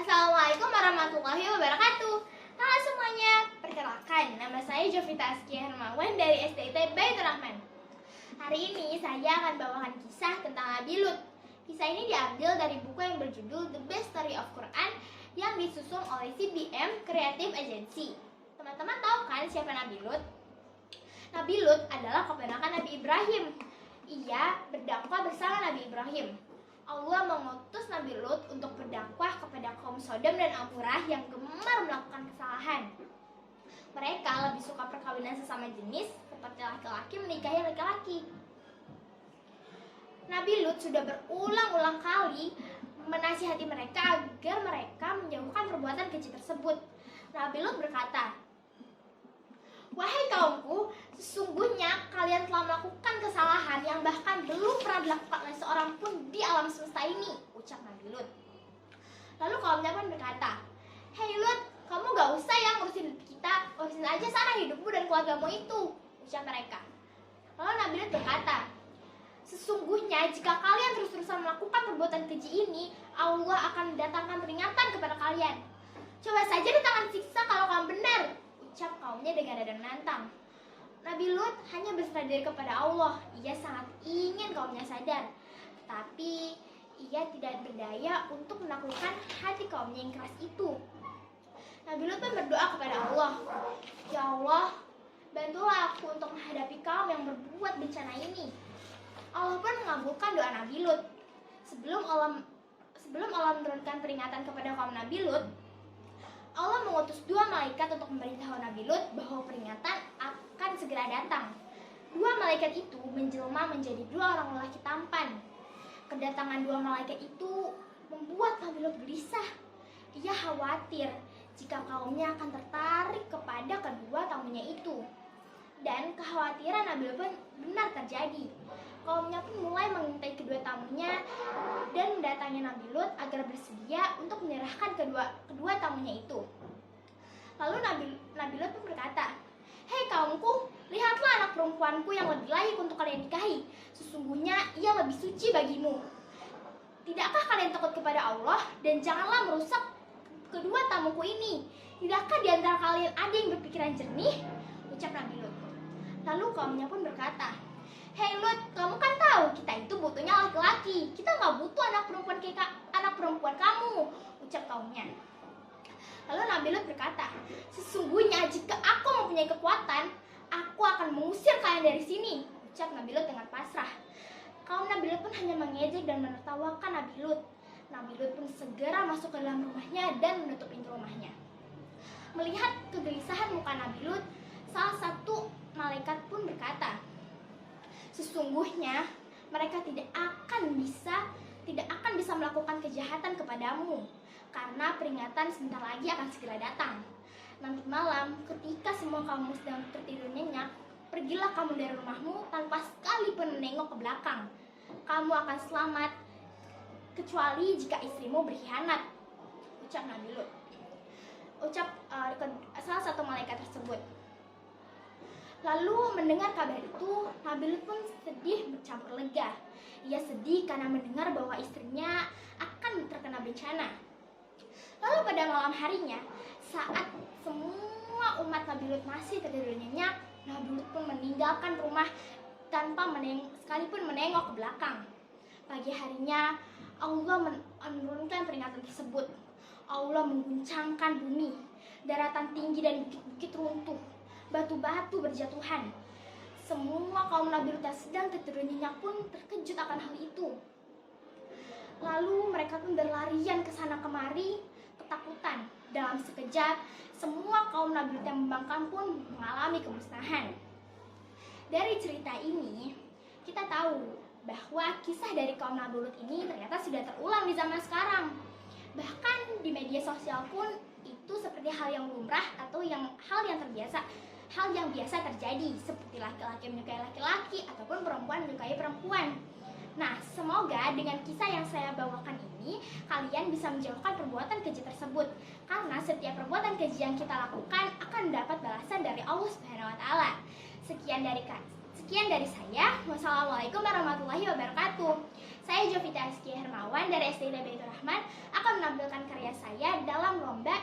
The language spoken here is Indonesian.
Assalamualaikum warahmatullahi wabarakatuh. Halo semuanya, perkenalkan nama saya Jovita Askia Hermawan dari SDIT Baitur Rahman. Hari ini saya akan bawakan kisah tentang Nabi Lut. Kisah ini diambil dari buku yang berjudul The Best Story of Quran yang disusun oleh CBM Creative Agency. Teman-teman tahu kan siapa Nabi Lut? Nabi Lut adalah keponakan Nabi Ibrahim. Ia berdakwah bersama Nabi Ibrahim. Allah mengutus Nabi Lut untuk berdakwah kepada kaum Sodom dan Amorah yang gemar melakukan kesalahan. Mereka lebih suka perkawinan sesama jenis, seperti laki-laki menikahi laki-laki. Nabi Lut sudah berulang-ulang kali menasihati mereka agar mereka menjauhkan perbuatan keji tersebut. Nabi Lut berkata, "Wahai kaumku, sesungguhnya kalian telah melakukan kesalahan yang bahkan belum pernah dilakukan oleh seorang pun di alam semesta ini," ucap Nabi Lut. Lalu kaumnya pun berkata, "Hei Lut, kamu gak usah ya ngurusin kita, urusin aja sana hidupmu dan keluargamu itu," ucap mereka. Lalu Nabi Lut berkata, "Sesungguhnya jika kalian terus-terusan melakukan perbuatan keji ini, Allah akan mendatangkan peringatan kepada kalian. Coba saja ditangkan siksa kalau kamu benar," ucap kaumnya dengan nada menantang. Nabi Lut hanya berserah diri kepada Allah. Ia sangat ingin kaumnya sadar, tapi ia tidak berdaya untuk menaklukkan hati kaumnya yang keras itu. Nabi Lut pun berdoa kepada Allah, "Ya Allah, bantulah aku untuk menghadapi kaum yang berbuat bencana ini." Allah pun mengabulkan doa Nabi Lut. Sebelum Allah menurunkan peringatan kepada kaum Nabi Lut, Allah mengutus 2 malaikat untuk memberitahu Nabi Lut bahwa peringatan akan segera datang. 2 malaikat itu menjelma menjadi 2 orang lelaki tampan. Kedatangan 2 malaikat itu membuat Nabi Lut gelisah. Ia khawatir jika kaumnya akan tertarik kepada kedua tamunya itu. Dan kekhawatiran Nabi Lut pun benar terjadi. Kaumnya pun mulai mengintai kedua tamunya dan mendatangi Nabi Lut agar bersedia untuk menyerahkan kedua tamunya itu. Lalu Nabi Lut pun berkata, "Hei kaumku, lihatlah anak perempuanku yang lebih layak untuk kalian nikahi. Sesungguhnya ia lebih suci bagimu. Tidakkah kalian takut kepada Allah dan janganlah merusak kedua tamuku ini? Tidakkah di antara kalian ada yang berpikiran jernih?" ucap Nabi Lut. Lalu kaumnya pun berkata, "Hei Lut, kamu kan tahu kita itu butuhnya laki-laki. Kita nggak butuh anak perempuan kamu," ucap kaumnya. Lalu Nabi Lut berkata, "Sesungguhnya jika aku mempunyai kekuatan, aku akan mengusir kalian dari sini," ucap Nabi Lut dengan pasrah. Kaum Nabi Lut pun hanya mengejek dan menertawakan Nabi Lut. Nabi Lut pun segera masuk ke dalam rumahnya dan menutup pintu rumahnya. Melihat kegelisahan muka Nabi Lut, salah satu malaikat pun berkata, "Sesungguhnya mereka tidak akan bisa melakukan kejahatan kepadamu, karena peringatan sebentar lagi akan segera datang. Nanti malam, ketika semua kamu sedang tertidur nyenyak, pergilah kamu dari rumahmu tanpa sekalipun menengok ke belakang. Kamu akan selamat, kecuali jika istrimu berkhianat," ucap Nabi Lut. Salah satu malaikat tersebut. Lalu mendengar kabar itu, Nabi Lut pun sedih bercampur lega. Ia sedih karena mendengar bahwa istrinya akan terkena bencana. Lalu pada malam harinya, saat semua umat Nabi Lut masih tertidur nyenyak, Nabi Lut pun meninggalkan rumah tanpa sekalipun menengok ke belakang. Pagi harinya, Allah menurunkan peringatan tersebut. Allah mengguncangkan bumi, daratan tinggi dan bukit-bukit runtuh. Batu-batu berjatuhan. Semua kaum Nabi Lut yang sedang tertidur nyenyak pun terkejut akan hal itu. Lalu mereka pun berlarian ke sana kemari ketakutan. Dalam sekejap, semua kaum Nabi Lut yang membangkang pun mengalami kemusnahan. Dari cerita ini, kita tahu bahwa kisah dari kaum Nabi Lut ini ternyata sudah terulang di zaman sekarang. Bahkan di media sosial pun itu seperti hal yang lumrah atau hal yang biasa terjadi, seperti laki-laki menyukai laki-laki ataupun perempuan menyukai perempuan. Nah, semoga dengan kisah yang saya bawakan ini kalian bisa menjauhkan perbuatan keji tersebut, karena setiap perbuatan keji yang kita lakukan akan mendapat balasan dari Allah Subhanahu wa taala. Sekian dari saya. Wassalamualaikum warahmatullahi wabarakatuh. Saya Jovita Askia Hermawan dari SDIT Baitur Rahman akan menampilkan karya saya saya dalam lomba